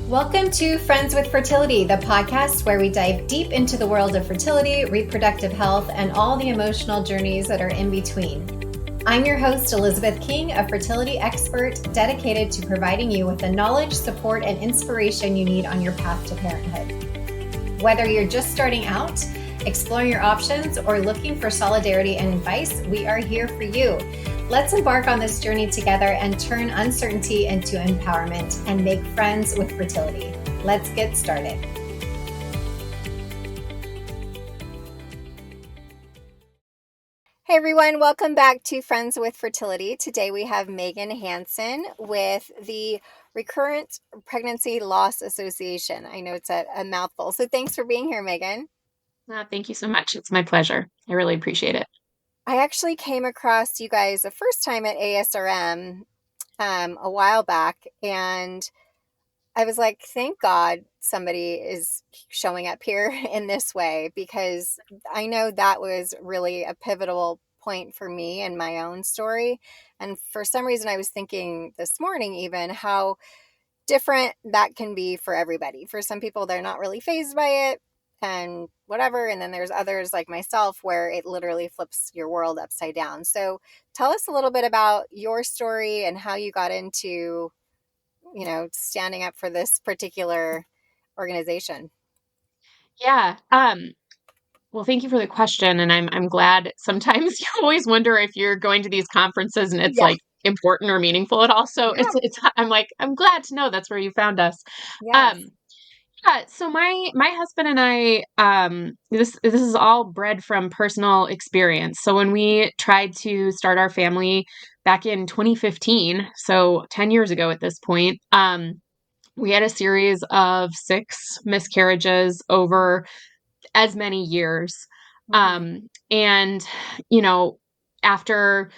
Welcome to Friends with Fertility, the podcast where we dive deep into the world of fertility, reproductive health, and all the emotional journeys that are in between. I'm your host, Elizabeth King, a fertility expert dedicated to providing you with the knowledge, support, and inspiration you need on your path to parenthood. Whether you're just starting out, exploring your options, or looking for solidarity and advice, we are here for you. Let's embark on this journey together and turn uncertainty into empowerment and make friends with fertility. Let's get started. Hey everyone, welcome back to Friends with Fertility. Today we have Megan Hanson with the Recurrent Pregnancy Loss Association. I know it's a mouthful, so thanks for being here, Megan. Thank you so much. It's my pleasure. I really appreciate it. I actually came across you guys the first time at ASRM a while back, and I was like, thank God somebody is showing up here in this way, because I know that was really a pivotal point for me in my own story. And for some reason, I was thinking this morning even how different that can be for everybody. For some people, they're not really fazed by it and whatever. And then there's others like myself where it literally flips your world upside down. So tell us a little bit about your story and how you got into, standing up for this particular organization. Yeah. Well, thank you for the question. And I'm glad. Sometimes you always wonder if you're going to these conferences and it's Yeah. like important or meaningful at all. So Yeah. I'm glad to know that's where you found us. Yes. Um, Yeah, so my husband and I, this is all bred from personal experience. So when we tried to start our family back in 2015, so 10 years ago at this point, we had a series of 6 miscarriages over as many years. Mm-hmm. And, you know, after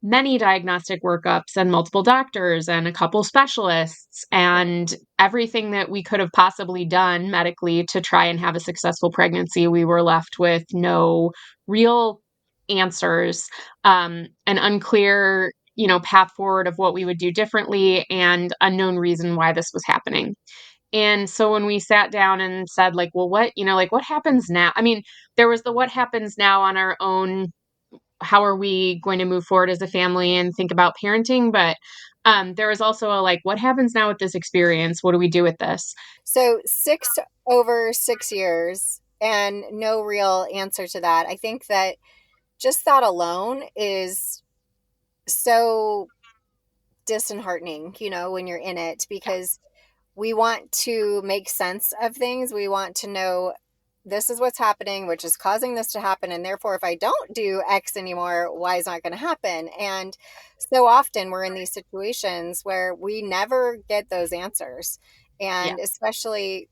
many diagnostic workups and multiple doctors and a couple specialists and everything that we could have possibly done medically to try and have a successful pregnancy, we were left with no real answers, an unclear, path forward of what we would do differently and unknown reason why this was happening. And so when we sat down and said, like, well, what happens now? I mean, there was the what happens now on our own. How are we going to move forward as a family and think about parenting? But there was also a like, what happens now with this experience? What do we do with this? So over 6 years and no real answer to that. I think that just that alone is so disheartening, when you're in it, because we want to make sense of things. We want to know this is what's happening, which is causing this to happen. And therefore, if I don't do X anymore, Y is not going to happen. And so often we're in these situations where we never get those answers. Yeah. And especially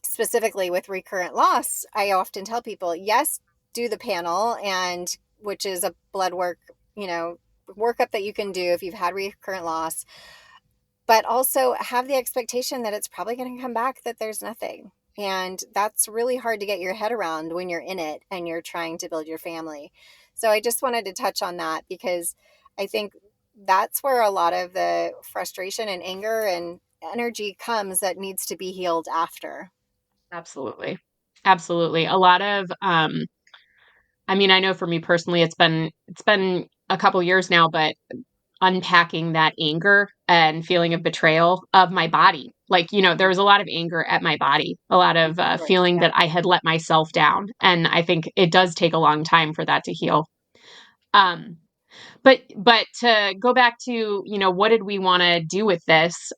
specifically with recurrent loss, I often tell people, yes, do the panel, and which is a blood work, workup that you can do if you've had recurrent loss, but also have the expectation that it's probably going to come back that there's nothing. And that's really hard to get your head around when you're in it and you're trying to build your family. So I just wanted to touch on that because I think that's where a lot of the frustration and anger and energy comes that needs to be healed after. Absolutely. Absolutely. A lot of I mean, I know for me personally it's been a couple years now, but unpacking that anger and feeling of betrayal of my body. Like, there was a lot of anger at my body, a lot of Of course, feeling yeah. that I had let myself down. And I think it does take a long time for that to heal. Um, but to go back to, what did we want to do with this?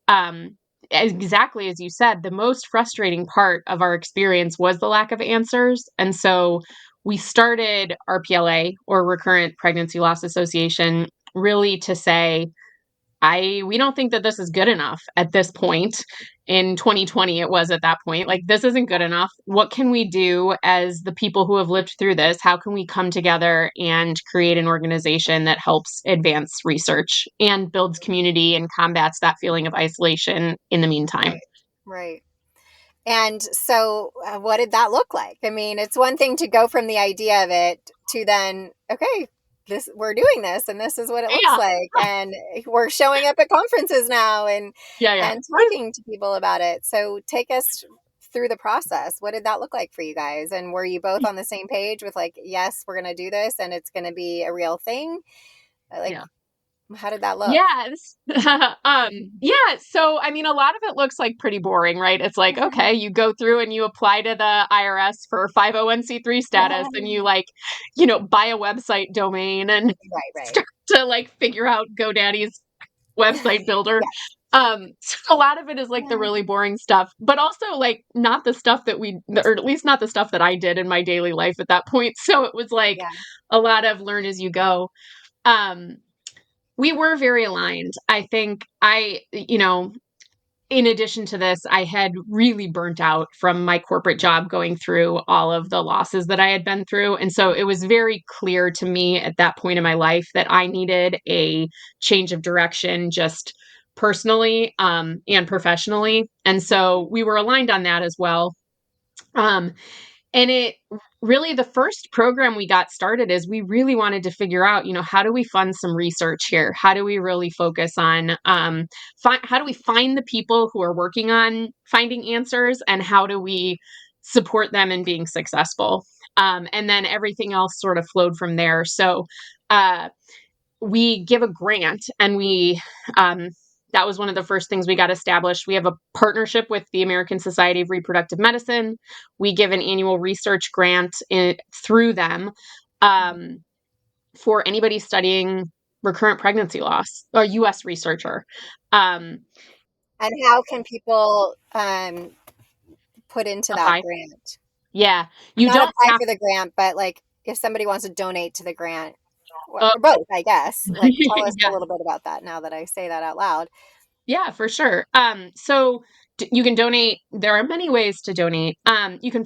Exactly as you said, the most frustrating part of our experience was the lack of answers. And so we started RPLA, or Recurrent Pregnancy Loss Association, really to say, we don't think that this is good enough at this point. In 2020, it was at that point. Like, this isn't good enough. What can we do as the people who have lived through this? How can we come together and create an organization that helps advance research and builds community and combats that feeling of isolation in the meantime? Right. And so what did that look like? I mean, it's one thing to go from the idea of it to then, okay, this, we're doing this and this is what it looks Yeah. like, and we're showing up at conferences now Yeah, yeah. and talking to people about it. So take us through the process. What did that look like for you guys? And were you both on the same page with like, yes, we're going to do this and it's going to be a real thing? Like, Yeah. how did that look? Yes. Yeah, so I mean a lot of it looks like pretty boring, right? It's like, okay, you go through and you apply to the IRS for 501(c)(3) status and you like, buy a website domain and Right, right. start to like figure out GoDaddy's website builder. Yes. So a lot of it is like the really boring stuff, but also like not the stuff that or at least not the stuff that I did in my daily life at that point. So it was like Yeah. a lot of learn as you go. Um, we were very aligned. I think in addition to this, I had really burnt out from my corporate job going through all of the losses that I had been through. And so it was very clear to me at that point in my life that I needed a change of direction, just personally and professionally. And so we were aligned on that as well. Um, and it really, the first program we got started is we really wanted to figure out, how do we fund some research here? How do we really focus on, how do we find the people who are working on finding answers and how do we support them in being successful? And then everything else sort of flowed from there. So, uh, we give a grant and um, that was one of the first things we got established. We have a partnership with the American Society of Reproductive Medicine. We give an annual research grant through them um, for anybody studying recurrent pregnancy loss, or US researcher. Um, And how can people put into that apply. grant? Yeah, you Not don't apply have for the grant, but like if somebody wants to donate to the grant, uh, or both, I guess. Like, tell us a yeah. little bit about that now that I say that out loud. Yeah, for sure. So you can donate. There are many ways to donate. You can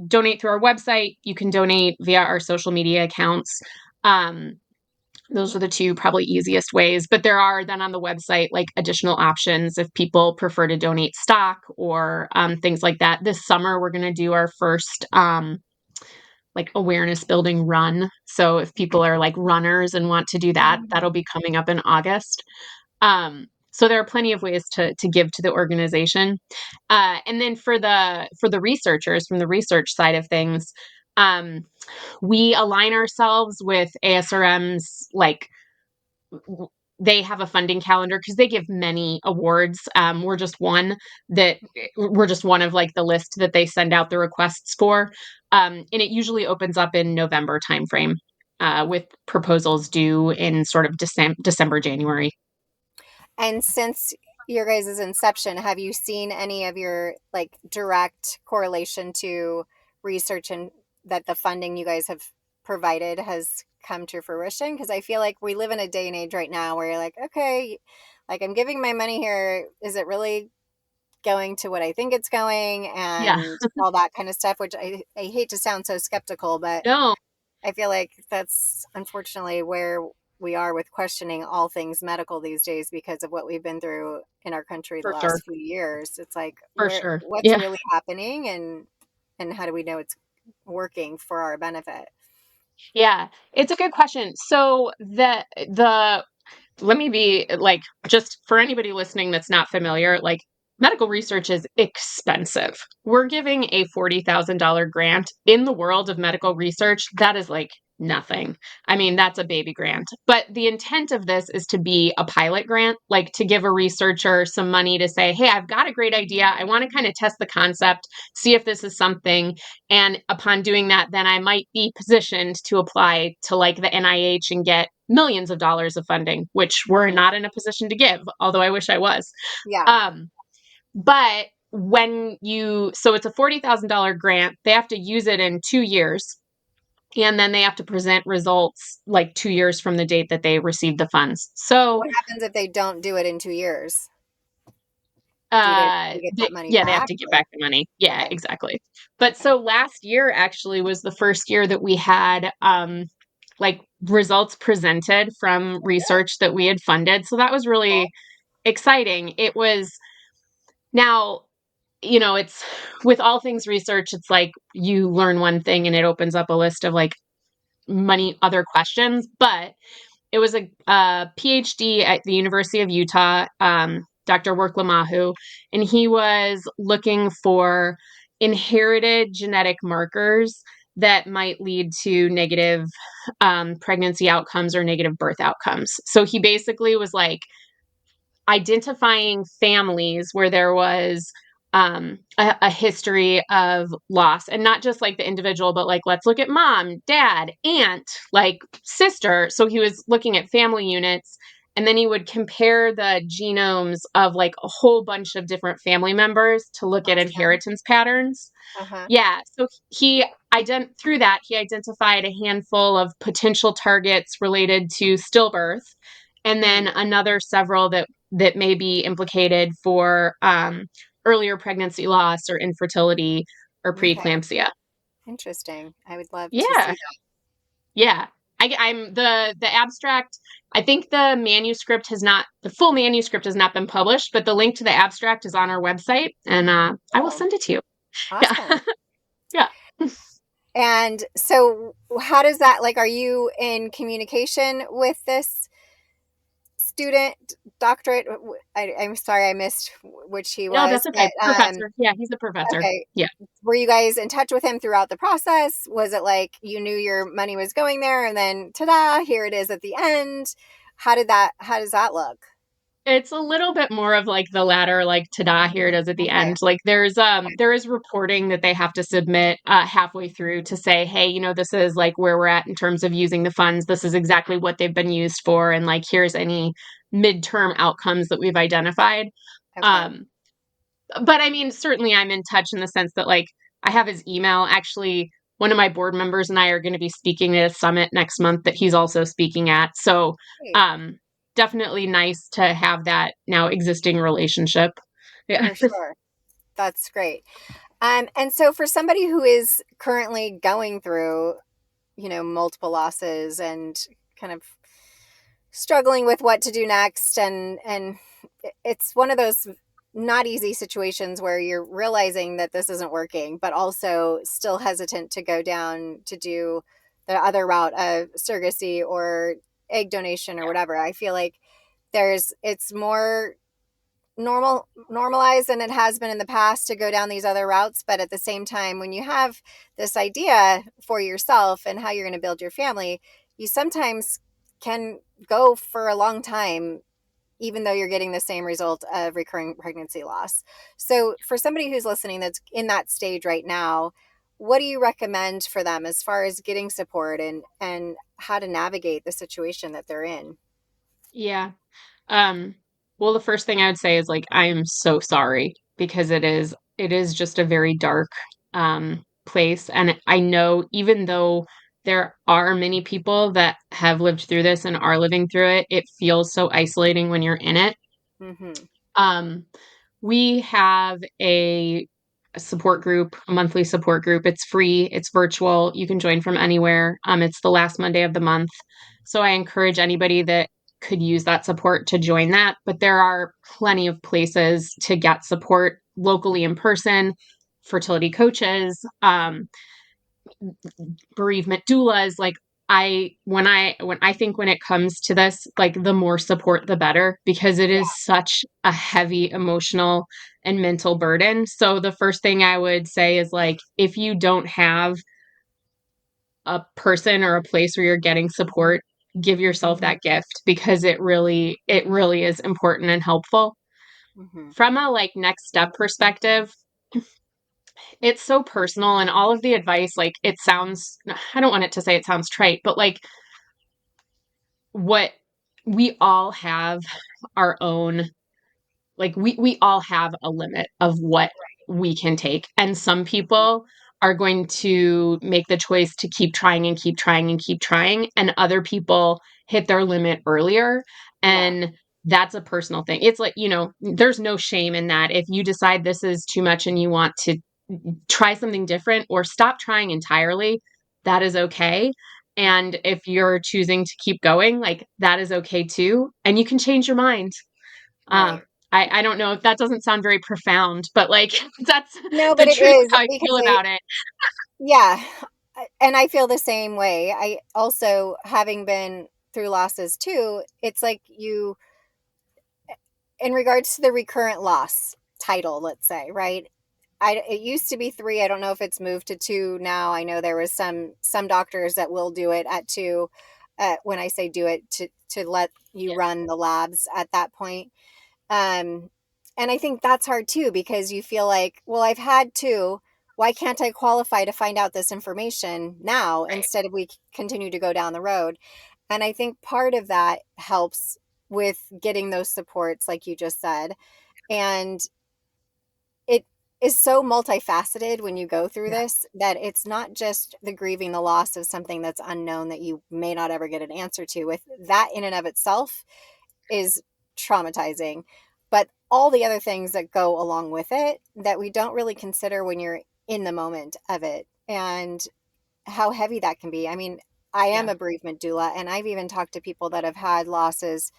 donate through our website. You can donate via our social media accounts. Um, those are the two probably easiest ways. But there are then on the website like additional options if people prefer to donate stock or things like that. This summer we're going to do our first like awareness building run. So if people are like runners and want to do that, that'll be coming up in August. So there are plenty of ways to give to the organization, and then for the researchers from the research side of things, um, we align ourselves with ASRM's like they have a funding calendar because they give many awards. We're just one of like the list that they send out the requests for, and it usually opens up in November timeframe, with proposals due in sort of December, January. And since your guys' inception, have you seen any of your like direct correlation to research and that the funding you guys have provided has come to fruition? Because I feel like we live in a day and age right now where you're like, okay, like I'm giving my money here. Is it really going to what I think it's going? Yeah. And all that kind of stuff, which I hate to sound so skeptical, but No, I feel like that's unfortunately where we are with questioning all things medical these days because of what we've been through in our country the for sure. last few years. It's like For where sure. what's Yeah. really happening and how do we know it's working for our benefit? Yeah. It's a good question. So the let me be like, just for anybody listening that's not familiar, like medical research is expensive. We're giving a $40,000 grant in the world of medical research. That is like nothing. I mean, that's a baby grant. But the intent of this is to be a pilot grant, like to give a researcher some money to say, hey, I've got a great idea. I want to kind of test the concept, see if this is something. And upon doing that, then I might be positioned to apply to like the NIH and get millions of dollars of funding, which we're Mhm. not in a position to give, although I wish I was. Yeah. Um, but so it's a $40,000 grant. They have to use it in 2 years. And then they have to present results like 2 years from the date that they received the funds. So What happens if they don't do it in 2 years? Do you get that money they have back? to give Or back the money. Yeah, okay. exactly. But Okay. so last year actually was the first year that we had like results presented from Oh, good. research that we had funded. So that was really Cool. exciting. It was now, it's with all things research, it's like you learn one thing and it opens up a list of like many other questions, but it was a PhD at the University of Utah, Dr. Worklamahu, and he was looking for inherited genetic markers that might lead to negative pregnancy outcomes or negative birth outcomes. So he basically was like identifying families where there was a history of loss, and not just like the individual, but like, let's look at mom, dad, aunt, like sister. So he was looking at family units, and then he would compare the genomes of like a whole bunch of different family members to look at Awesome. inheritance patterns. Uh-huh. Yeah. So through that, he identified a handful of potential targets related to stillbirth, and then Hmm. another several that may be implicated for earlier pregnancy loss or infertility or Okay. preeclampsia. Interesting. I would love to Yeah. see that. Yeah. I'm the abstract. I think the full manuscript has not been published, but the link to the abstract is on our website, and I will Oh, send it to you. Yeah. awesome. Yeah. And so how does that, like, are you in communication with this student doctorate? I'm sorry, I missed which he No, that's was, but okay. Professor. Yeah, he's a professor. okay. Yeah. Were you guys in touch with him throughout the process? Was it like you knew your money was going there and then ta-da, here it is at the end? How does that look? It's a little bit more of like the latter, like ta-da, here it is at the Okay. end. Like there is reporting that they have to submit halfway through to say, hey, this is like where we're at in terms of using the funds. This is exactly what they've been used for, and like here's any midterm outcomes that we've identified. Okay. Um, but I mean, certainly I'm in touch in the sense that like I have his email. Actually, one of my board members and I are going to be speaking at a summit next month that he's also speaking at. So, Great. um, definitely nice to have that now existing relationship. Yeah. For sure. That's great. And so for somebody who is currently going through, multiple losses and kind of struggling with what to do next, and it's one of those not easy situations where you're realizing that this isn't working, but also still hesitant to go down to do the other route of surrogacy or egg donation or whatever. I feel like it's more normalized than it has been in the past to go down these other routes, but at the same time, when you have this idea for yourself and how you're going to build your family, you sometimes can go for a long time even though you're getting the same result of recurring pregnancy loss. So for somebody who's listening that's in that stage right now, what do you recommend for them as far as getting support and how to navigate the situation that they're in? Yeah. Um, well, the first thing I would say is like I am so sorry, because it is just a very dark place, and I know even though there are many people that have lived through this and are living through it, it feels so isolating when you're in it. Mm-hmm. Um, we have a support group, a monthly support group. It's free, it's virtual. You can join from anywhere. It's the last Monday of the month. So I encourage anybody that could use that support to join that. But there are plenty of places to get support locally in person, fertility coaches, bereavement doulas. Like when I think when it comes to this, like the more support the better, because it Yeah. is such a heavy emotional and mental burden. So the first thing I would say is like if you don't have a person or a place where you're getting support, give yourself that gift, because it really is important and helpful. Mm-hmm. From a like next step perspective, it's so personal, and all of the advice, like it sounds, I don't want it to say it sounds trite, but like what we all have our own, like we all have a limit of what we can take, and some people are going to make the choice to keep trying and keep trying and keep trying, and other people hit their limit earlier, Yeah. and that's a personal thing. It's like, there's no shame in that. If you decide this is too much and you want to try something different or stop trying entirely, that is okay. And if you're choosing to keep going, like that is okay too. And you can change your mind. Uh, Right. I don't know if that doesn't sound very profound, but like that's No, the but it truth of is how I feel because about it. yeah, And I feel the same way. I also, having been through losses too, it's like you, in regards to the recurrent loss title, let's say, right? It used to be 3. I don't know if it's moved to 2 now. I know there was some doctors that will do it at 2. When I say do it, to let you Yeah. run the labs at that point. Um, and I think that's hard too, because you feel like, well, I've had 2. Why can't I qualify to find out this information now Right. instead of we continue to go down the road? And I think part of that helps with getting those supports, like you just said. And it is so multifaceted when you go through Yeah. this, that it's not just the grieving the loss of something that's unknown that you may not ever get an answer to. With that in and of itself is traumatizing, but all the other things that go along with it that we don't really consider when you're in the moment of it, and how heavy that can be. I mean, I am Yeah. a bereavement doula, and I've even talked to people that have had losses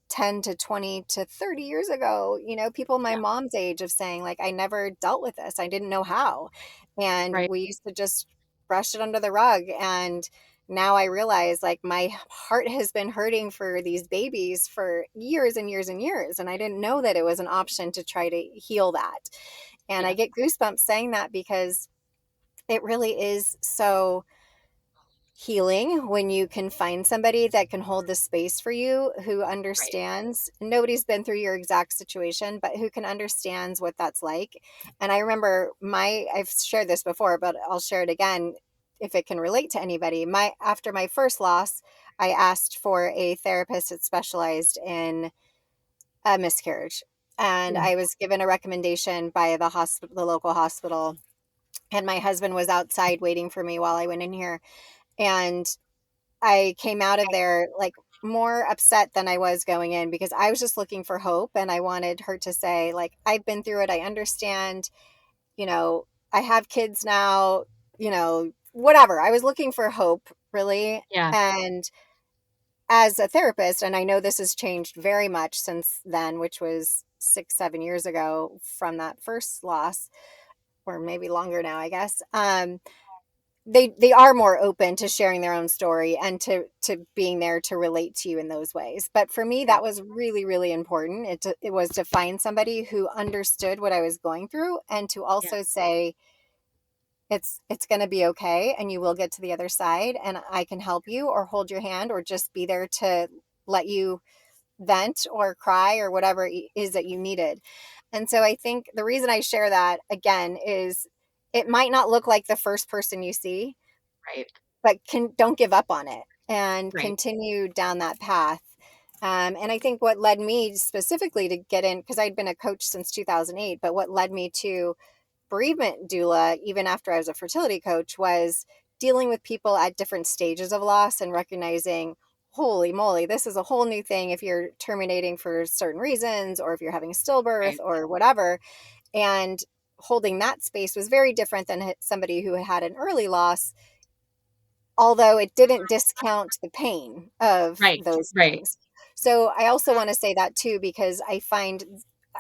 10 to 20 to 30 years ago, people my Yeah. mom's age, of saying, like, I never dealt with this. I didn't know how. And Right. we used to just brush it under the rug. And now I realize, like, my heart has been hurting for these babies for years and years and years. And I didn't know that it was an option to try to heal that. And I Yeah. get goosebumps saying that, because it really is so healing when you can find somebody that can hold the space for you, who Right. understands. Nobody's been through your exact situation, but who can understands what that's like. And I remember, I've shared this before, but I'll share it again if it can relate to anybody. My After my first loss, I asked for a therapist that specialized in a miscarriage. And Mm. I was given a recommendation by the local hospital. And my husband was outside waiting for me while I went in here. And I came out of there, like, more upset than I was going in, because I was just looking for hope, and I wanted her to say, like, I've been through it, I understand, you know, I have kids now, whatever. I was looking for hope, really. Yeah. And as a therapist, and I know this has changed very much since then, which was 6, 7 years ago from that first loss, or maybe longer now, I guess. They are more open to sharing their own story, and to being there to relate to you in those ways. But for me, Yeah. that was really, really important. It was to find somebody who understood what I was going through, and to Yeah. also say, it's going to be okay, and you will get to the other side, and I can help you, or hold your hand, or just be there to let you vent or cry, or whatever it is that you needed. And so I think the reason I share that again is, it might not look like the first person you see, Right. but don't give up on it, and Right. continue down that path. And I think what led me specifically to get in, because I'd been a coach since 2008, but what led me to bereavement doula, even after I was a fertility coach, was dealing with people at different stages of loss, and recognizing, holy moly, this is a whole new thing if you're terminating for certain reasons, or if you're having a stillbirth, Right. or whatever. And holding that space was very different than somebody who had an early loss, although it didn't discount the pain of Right. those Right. things. So I also want to say that too, because I find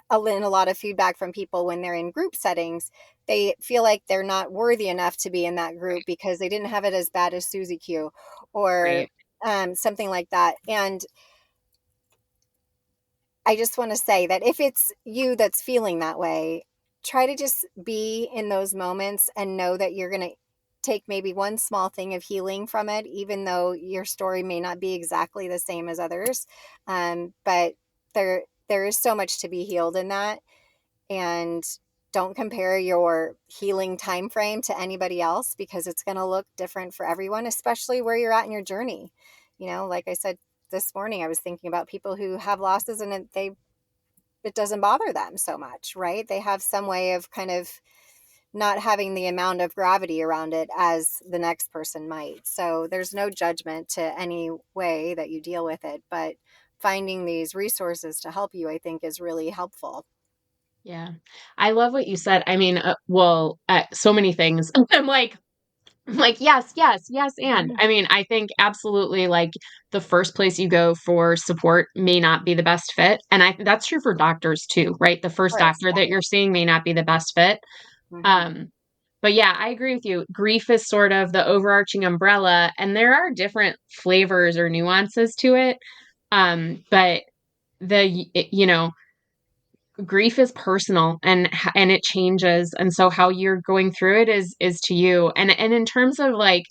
in a lot of feedback from people, when they're in group settings, they feel like they're not worthy enough to be in that group because they didn't have it as bad as Susie Q, or Right. something like that. And I just want to say that if it's you that's feeling that way, try to just be in those moments, and know that you're going to take maybe one small thing of healing from it, even though your story may not be exactly the same as others. But there is so much to be healed in that. And don't compare your healing time frame to anybody else, because it's going to look different for everyone, especially where you're at in your journey. Like I said this morning, I was thinking about people who have losses, and it doesn't bother them so much, right? They have some way of kind of not having the amount of gravity around it as the next person might. So there's no judgment to any way that you deal with it, but finding these resources to help you, I think, is really helpful. Yeah. I love what you said. I mean, well, so many things. I'm like, yes, yes, yes, and Mhm. I mean, I think absolutely, like, the first place you go for support may not be the best fit, and that's true for doctors too, right? The Of first course, doctor yeah. that you're seeing may not be the best fit. Hmm. Um, but yeah, I agree with you. Grief is sort of the overarching umbrella, and there are different flavors or nuances to it. But you know, grief is personal, and it changes, and so how you're going through it is to you. And in terms of like,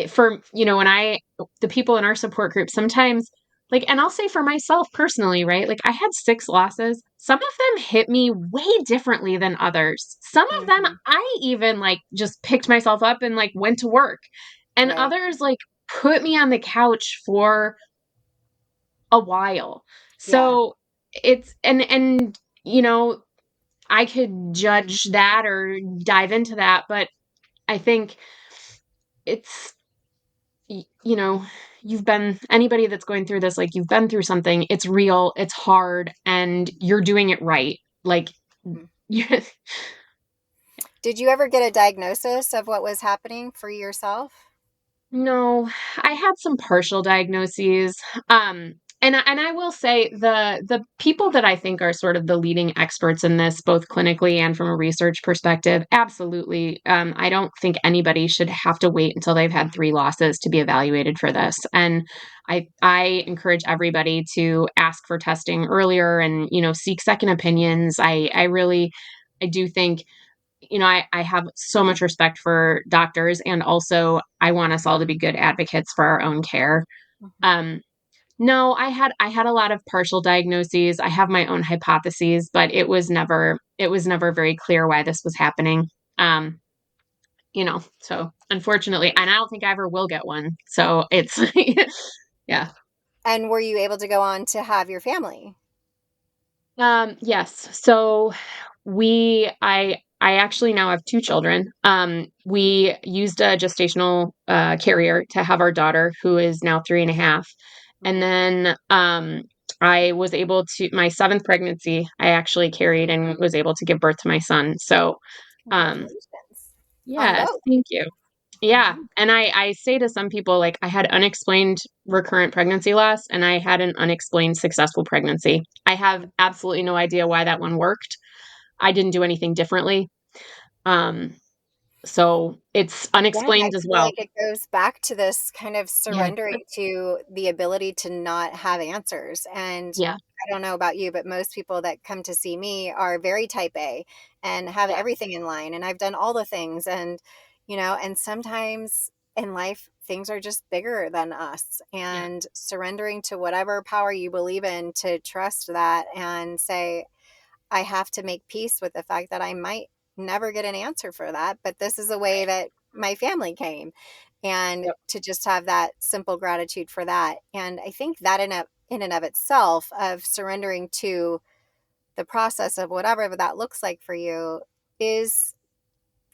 for when the people in our support group sometimes, like, and I'll say for myself personally, right, like I had 6 losses. Some of them hit me way differently than others. Some of them Hmm. I even like just picked myself up and like went to work, and Right. others like put me on the couch for a while. Yeah. So it's and you know I could judge that or dive into that, but I think it's you know, you've been anybody that's going through this, like you've been through something, it's real, it's hard, and you're doing it right. Like, Mhm. yeah. Did you ever get a diagnosis of what was happening for yourself? No, I had some partial diagnoses. And I will say the people that I think are sort of the leading experts in this, both clinically and from a research perspective, absolutely. I don't think anybody should have to wait until they've had 3 losses to be evaluated for this. And I encourage everybody to ask for testing earlier and seek second opinions. I really I do think I have so much respect for doctors, and also I want us all to be good advocates for our own care. Mhm. Um, no, I had a lot of partial diagnoses. I have my own hypotheses, but it was never very clear why this was happening. Um, so unfortunately, and I don't think I ever will get one. So it's yeah. And were you able to go on to have your family? Yes. So I actually now have 2 children. We used a gestational carrier to have our daughter, who is now 3.5. And Mhm. then I was able to, my 7th pregnancy, I actually carried and was able to give birth to my son. So, um, Congratulations on yes, both. thank you. Yeah. Mhm. And I say to some people, like, I had unexplained recurrent pregnancy loss and I had an unexplained successful pregnancy. I have absolutely no idea why that one worked. I didn't do anything differently. Um, so it's Yeah, I unexplained as feel well. like it goes back to this kind of Yeah. surrendering to the ability to not have answers. And Yeah. I don't know about you, but most people that come to see me are very type A and have Yeah. everything in line. And I've done all the things. And sometimes in life, things are just bigger than us. Yeah. And surrendering to whatever power you believe in, to trust that and say, I have to make peace with the fact that I might never get an answer for that, but this is a way Right. that my family came, and Yep. to just have that simple gratitude for that. And I think that in and of itself, of surrendering to the process of whatever that looks like for you, is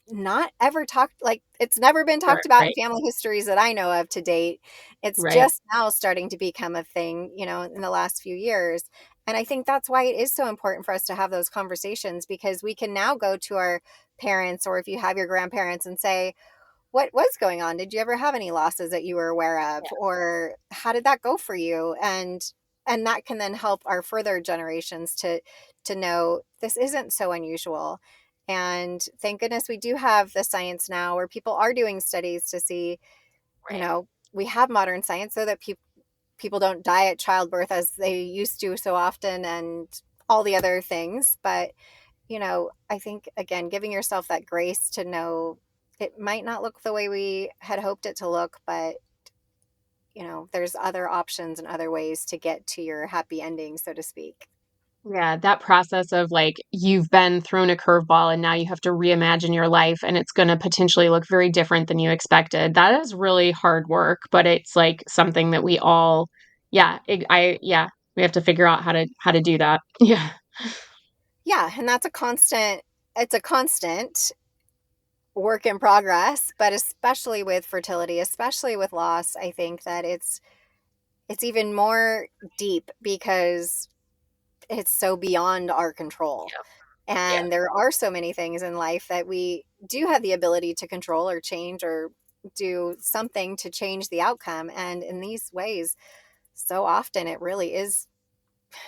not ever talked, like, it's never been Right. talked about in Right. family histories that I know of to date. It's Right. just now starting to become a thing, in the last few years. And I think that's why it is so important for us to have those conversations, because we can now go to our parents, or if you have your grandparents, and say, what was going on? Did you ever have any losses that you were aware of? Yeah. Or how did that go for you? And that can then help our further generations to know this isn't so unusual. And thank goodness we do have the science now where people are doing studies to see, Right. we have modern science so that people don't die at childbirth as they used to so often, and all the other things. But I think, again, giving yourself that grace to know it might not look the way we had hoped it to look, but there's other options and other ways to get to your happy ending, so to speak. Yeah, that process of like you've been thrown a curveball and now you have to reimagine your life and it's going to potentially look very different than you expected. That is really hard work, but it's like something that we all, yeah, yeah, we have to figure out how to do that. Yeah. Yeah, and it's a constant work in progress, but especially with fertility, especially with loss, I think that it's even more deep because it's so beyond our control. Yeah. And there are so many things in life that we do have the ability to control or change, or do something to change the outcome. And in these ways, so often it really is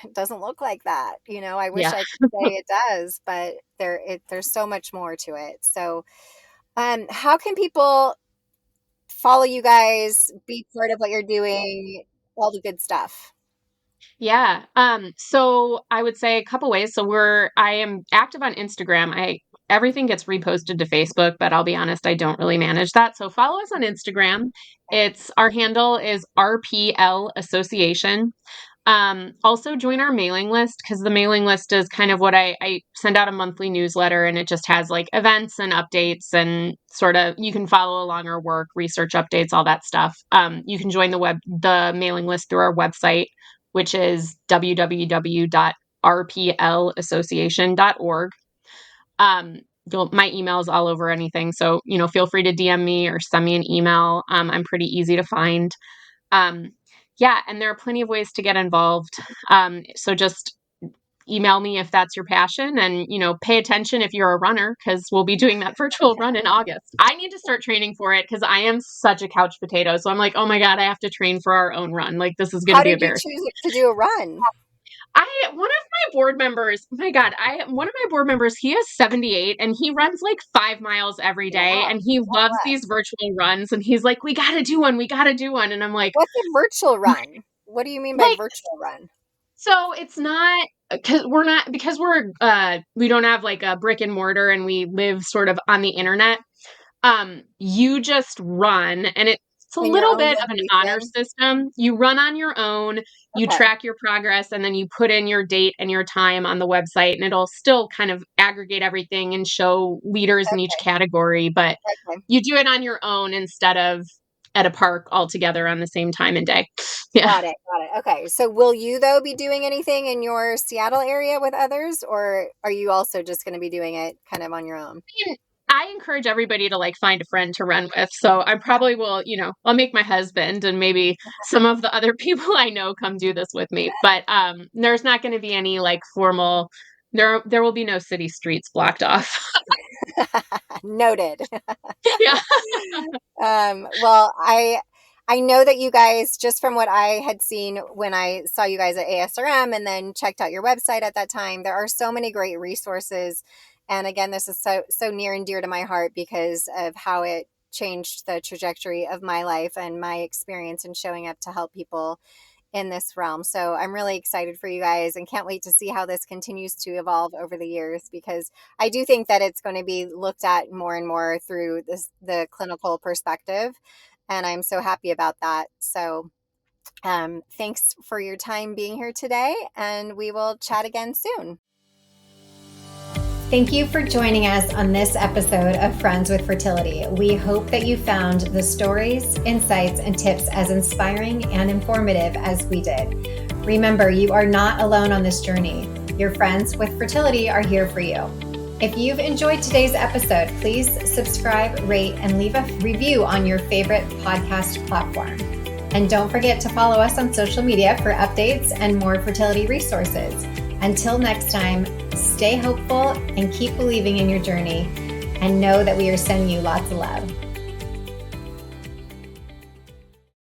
it doesn't look like that. I wish Yeah. I could say it does, but there's so much more to it. So, how can people follow you guys, be part of what you're doing, all the good stuff? Yeah. So I would say a couple ways. I am active on Instagram. Everything gets reposted to Facebook, but I'll be honest, I don't really manage that. So follow us on Instagram. Okay. Our handle is RPL Association. Also join our mailing list, because the mailing list is kind of what I send out a monthly newsletter, and it just has like events and updates, and sort of you can follow along our work, research updates, all that stuff. You can join the mailing list through our website, which is www.rplassociation.org. Um, my email's all over anything. So, feel free to DM me or send me an email. I'm pretty easy to find. Um, yeah, and there are plenty of ways to get involved. So just email me if that's your passion, and, pay attention if you're a runner, because we'll be doing that virtual run in August. I need to start training for it because I am such a couch potato. So I'm like, oh my God, I have to train for our own run. Like, this is going to How be did you embarrassing. choose to do a run? One of my board members, oh my God, one of my board members, he is 78 and he runs like 5 miles every day, Wow. and he God loves bless. these virtual runs, and he's like, we got to do one. We got to do one. And I'm like, What's a virtual run? What do you mean by like, virtual run? so it's not, because we don't have like a brick and mortar, and we live sort of on the internet. You just run, and it's a In your little own bit of an honor location? system. You run on your own, you Okay. track your progress, and then you put in your date and your time on the website, and it'll still kind of aggregate everything and show leaders in each Okay. category, but Okay. you do it on your own instead of at a park all together on the same time and day. Yeah. Got it. Got it. Okay. So will you though be doing anything in your Seattle area with others, or are you also just going to be doing it kind of on your own? Mean, I encourage everybody to like find a friend to run with. So I probably will, I'll make my husband and maybe some of the other people I know come do this with me. But there's not going to be any like formal, there will be no city streets blocked off. Noted. Yeah. Well, I know that you guys, just from what I had seen when I saw you guys at ASRM and then checked out your website at that time, there are so many great resources. And again, this is so near and dear to my heart because of how it changed the trajectory of my life and my experience in showing up to help people in this realm. So I'm really excited for you guys and can't wait to see how this continues to evolve over the years, because I do think that it's going to be looked at more and more through the clinical perspective. And I'm so happy about that. So thanks for your time being here today, and we will chat again soon. Thank you for joining us on this episode of Friends with Fertility. We hope that you found the stories, insights, and tips as inspiring and informative as we did. Remember, you are not alone on this journey. Your friends with fertility are here for you. If you've enjoyed today's episode, please subscribe, rate, and leave a review on your favorite podcast platform. And don't forget to follow us on social media for updates and more fertility resources. Until next time, stay hopeful and keep believing in your journey, and know that we are sending you lots of love.